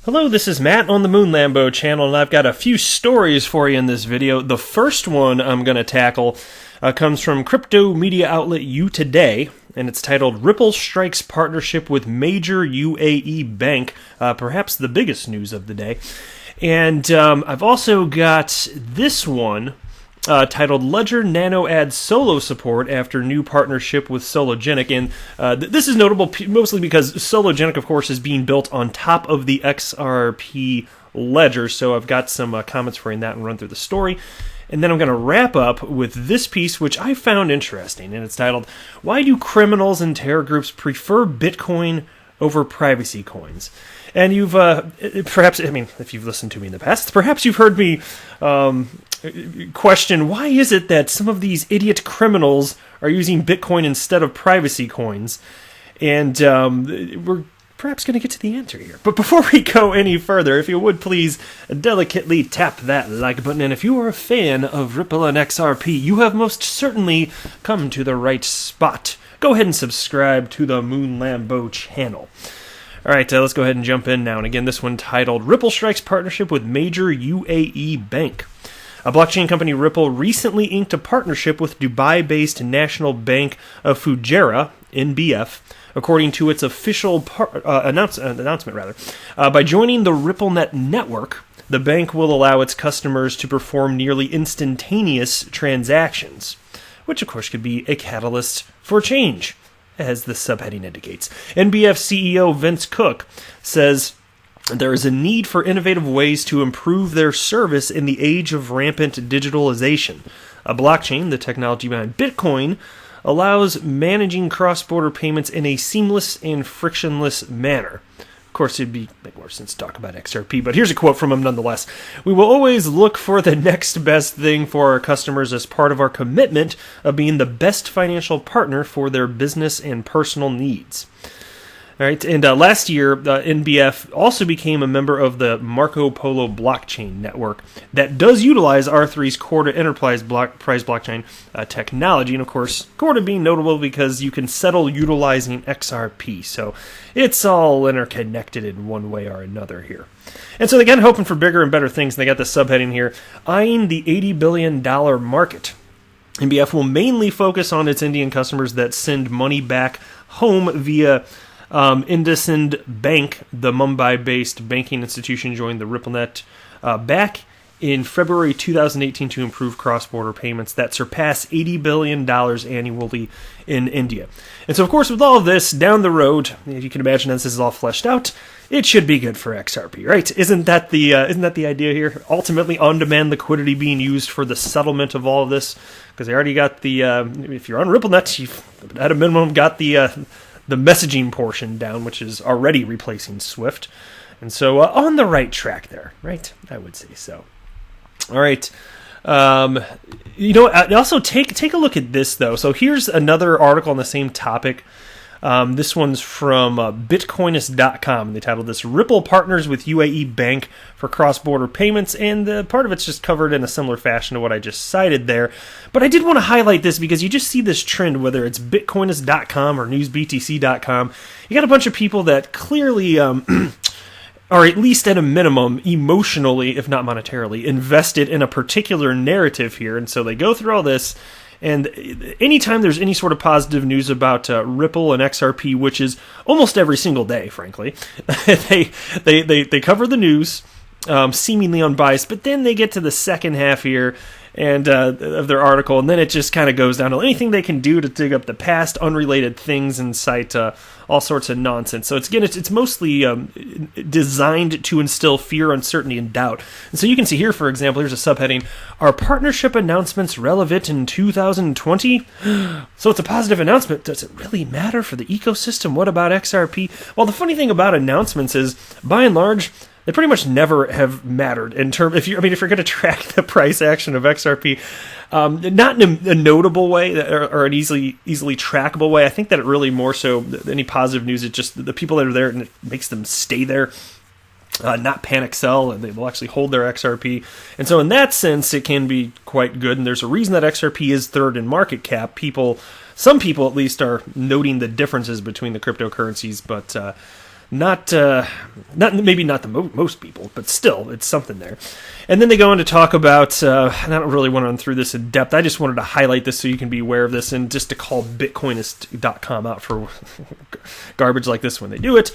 Hello, this is Matt on the Moon Lambo channel, and I've got a few stories for you in this video. The first one I'm going to tackle comes from crypto media outlet U Today, and it's titled Ripple Strikes Partnership with Major UAE Bank, perhaps the biggest news of the day. And I've also got this one titled Ledger Nano adds Solo support after new partnership with Sologenic. And this is notable mostly because Sologenic, of course, is being built on top of the XRP ledger. So I've got some comments for you on that and run through the story. And then I'm going to wrap up with this piece, which I found interesting. And it's titled, Why Do Criminals and Terror Groups Prefer Bitcoin over Privacy Coins? And you've perhaps, if you've listened to me in the past, perhaps you've heard me question, why is it that some of these idiot criminals are using Bitcoin instead of privacy coins? And we're perhaps going to get to the answer here. But before we go any further, if you would please delicately tap that like button. And if you are a fan of Ripple and XRP, you have most certainly come to the right spot. Go ahead and subscribe to the Moon Lambo channel. All right, let's go ahead and jump in now. And again, this one titled Ripple Strikes Partnership with Major UAE Bank. A blockchain company, Ripple, recently inked a partnership with Dubai-based National Bank of Fujairah, NBF, according to its official announcement. By joining the RippleNet network, the bank will allow its customers to perform nearly instantaneous transactions, which of course could be a catalyst for change, as the subheading indicates. NBF CEO Vince Cook says there is a need for innovative ways to improve their service in the age of rampant digitalization. A blockchain, the technology behind Bitcoin, allows managing cross-border payments in a seamless and frictionless manner. Of course, it'd make more sense to talk about XRP, but here's a quote from him nonetheless. We will always look for the next best thing for our customers as part of our commitment of being the best financial partner for their business and personal needs. All right, and last year, NBF also became a member of the Marco Polo blockchain network that does utilize R3's Corda enterprise blockchain technology. And of course, Corda being notable because you can settle utilizing XRP. So it's all interconnected in one way or another here. And so again, hoping for bigger and better things. And they got the subheading here, eyeing the $80 billion market. NBF will mainly focus on its Indian customers that send money back home via IndusInd Bank, the Mumbai-based banking institution, joined the RippleNet back in February 2018 to improve cross-border payments that surpass $80 billion annually in India. And so, of course, with all of this down the road, if you can imagine, as this is all fleshed out, it should be good for XRP, right? Isn't that the idea here? Ultimately, on-demand liquidity being used for the settlement of all of this, because they already got the. If you're on RippleNet, you've at a minimum got the messaging portion down, which is already replacing Swift. And so on the right track there, right? I would say so. All right. Also take a look at this, though. So here's another article on the same topic. This one's from Bitcoinist.com. They titled this, Ripple Partners with UAE Bank for Cross-Border Payments, and part of it's just covered in a similar fashion to what I just cited there. But I did want to highlight this because you just see this trend, whether it's Bitcoinist.com or NewsBTC.com. You got a bunch of people that clearly are at least at a minimum emotionally, if not monetarily, invested in a particular narrative here. And so they go through all this. And anytime there's any sort of positive news about Ripple and XRP, which is almost every single day, frankly, they cover the news, seemingly unbiased, but then they get to the second half here and of their article, and then it just kind of goes down to anything they can do to dig up the past, unrelated things, and cite all sorts of nonsense. So it's mostly designed to instill fear, uncertainty, and doubt. And so you can see here, for example, here's a subheading, Are partnership announcements relevant in 2020? So it's a positive announcement. Does it really matter for the ecosystem? What about XRP? Well, the funny thing about announcements is, by and large, they pretty much never have mattered in terms. If you're going to track the price action of XRP, not in a notable way or an easily trackable way. I think that it really more so any positive news. It's just the people that are there, and it makes them stay there, not panic sell, and they will actually hold their XRP. And so in that sense, it can be quite good. And there's a reason that XRP is third in market cap. Some people at least are noting the differences between the cryptocurrencies, but maybe not the most people, but still, it's something there. And then they go on to talk about, and I don't really want to run through this in depth, I just wanted to highlight this so you can be aware of this, and just to call Bitcoinist.com out for garbage like this when they do it.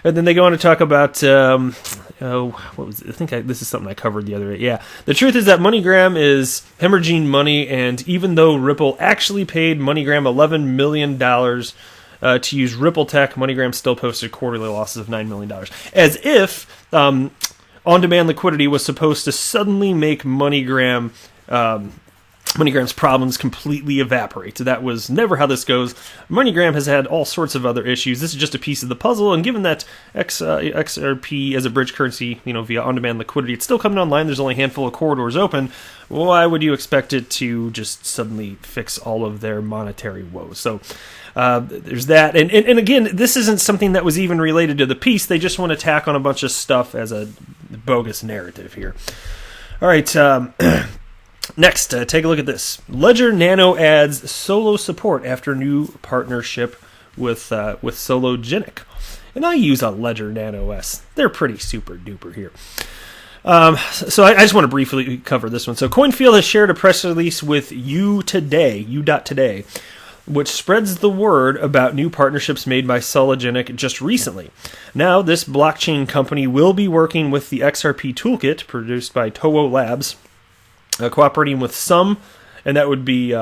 And then they go on to talk about, this is something I covered the other day. Yeah, the truth is that MoneyGram is hemorrhaging money, and even though Ripple actually paid MoneyGram $11 million to use Ripple Tech, MoneyGram still posted quarterly losses of $9 million. As if on-demand liquidity was supposed to suddenly make MoneyGram's problems completely evaporate. That was never how this goes. MoneyGram has had all sorts of other issues. This is just a piece of the puzzle, and given that XRP as a bridge currency, via on-demand liquidity, it's still coming online, there's only a handful of corridors open, why would you expect it to just suddenly fix all of their monetary woes? So there's that. And again, this isn't something that was even related to the piece. They just want to tack on a bunch of stuff as a bogus narrative here. All right, next, take a look at this. Ledger Nano adds Solo support after new partnership with Sologenic. And I use a Ledger Nano S. They're pretty super duper here. So I just want to briefly cover this one. So CoinField has shared a press release with U.Today, which spreads the word about new partnerships made by Sologenic just recently. Now, this blockchain company will be working with the XRP toolkit produced by Toho Labs, cooperating with some, and that would be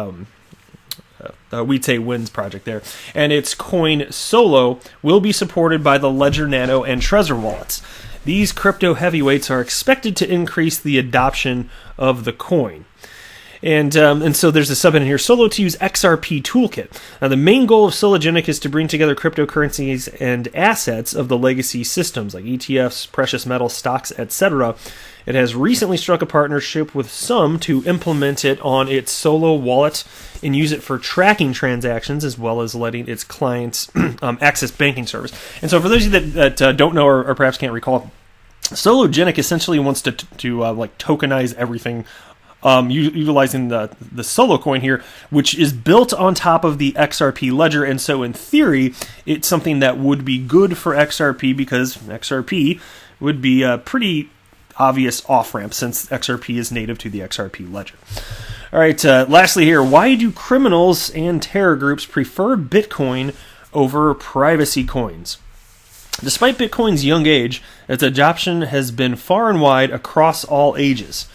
we'd say Win's project there, and its coin Solo will be supported by the Ledger Nano and Trezor wallets. These crypto heavyweights are expected to increase the adoption of the coin. And so there's a sub in here, Solo to use XRP toolkit. Now, the main goal of Sologenic is to bring together cryptocurrencies and assets of the legacy systems like ETFs, precious metals, stocks, etc. It has recently struck a partnership with some to implement it on its Solo wallet and use it for tracking transactions as well as letting its clients access banking service. And so for those of you that don't know or perhaps can't recall, Sologenic essentially wants to tokenize everything, utilizing the Solo coin here, which is built on top of the XRP ledger, and so in theory, it's something that would be good for XRP because XRP would be a pretty obvious off-ramp since XRP is native to the XRP ledger. All right, lastly here, why do criminals and terror groups prefer Bitcoin over privacy coins? Despite Bitcoin's young age, its adoption has been far and wide across all ages.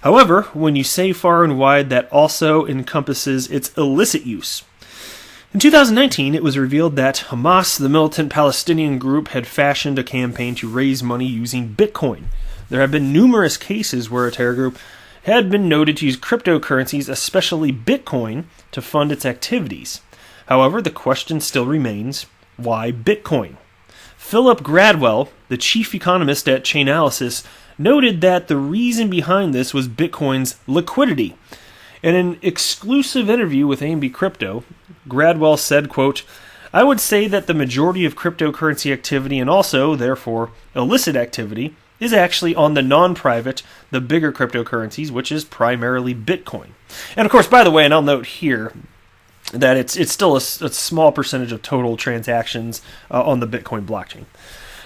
However, when you say far and wide, that also encompasses its illicit use. In 2019, it was revealed that Hamas, the militant Palestinian group, had fashioned a campaign to raise money using Bitcoin. There have been numerous cases where a terror group had been noted to use cryptocurrencies, especially Bitcoin, to fund its activities. However, the question still remains, why Bitcoin? Philip Gradwell, the chief economist at Chainalysis, noted that the reason behind this was Bitcoin's liquidity. In an exclusive interview with AMB Crypto, Gradwell said, quote, "I would say that the majority of cryptocurrency activity and also, therefore, illicit activity is actually on the non-private, the bigger cryptocurrencies, which is primarily Bitcoin." And of course, by the way, and I'll note here that it's still a small percentage of total transactions on the Bitcoin blockchain.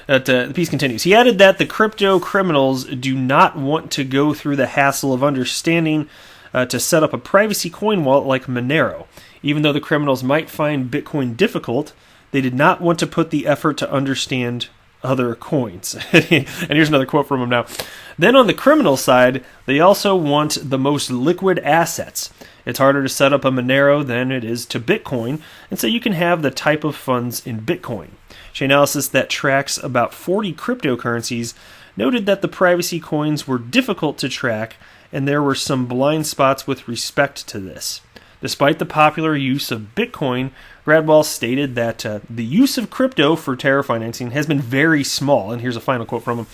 The piece continues. He added that the crypto criminals do not want to go through the hassle of understanding to set up a privacy coin wallet like Monero. Even though the criminals might find Bitcoin difficult, they did not want to put the effort to understand other coins. And here's another quote from him now. Then on the criminal side, they also want the most liquid assets. It's harder to set up a Monero than it is to Bitcoin, and so you can have the type of funds in Bitcoin. Chainalysis that tracks about 40 cryptocurrencies noted that the privacy coins were difficult to track, and there were some blind spots with respect to this. Despite the popular use of Bitcoin, Gradwell stated that the use of crypto for terror financing has been very small. And here's a final quote from him.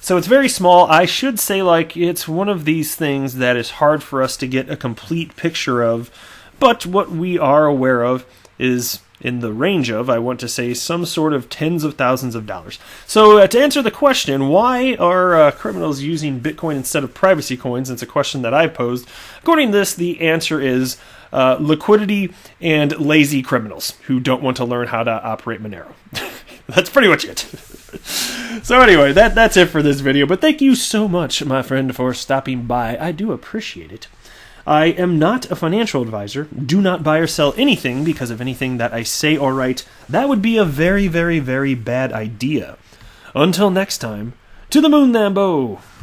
So it's very small. I should say, it's one of these things that is hard for us to get a complete picture of. But what we are aware of is in the range of, I want to say, some sort of tens of thousands of dollars. So to answer the question, why are criminals using Bitcoin instead of privacy coins? It's a question that I posed. According to this, the answer is liquidity and lazy criminals who don't want to learn how to operate Monero. That's pretty much it. So anyway, that's it for this video. But thank you so much, my friend, for stopping by. I do appreciate it. I am not a financial advisor. Do not buy or sell anything because of anything that I say or write. That would be a very, very, very bad idea. Until next time, to the moon, Lambo!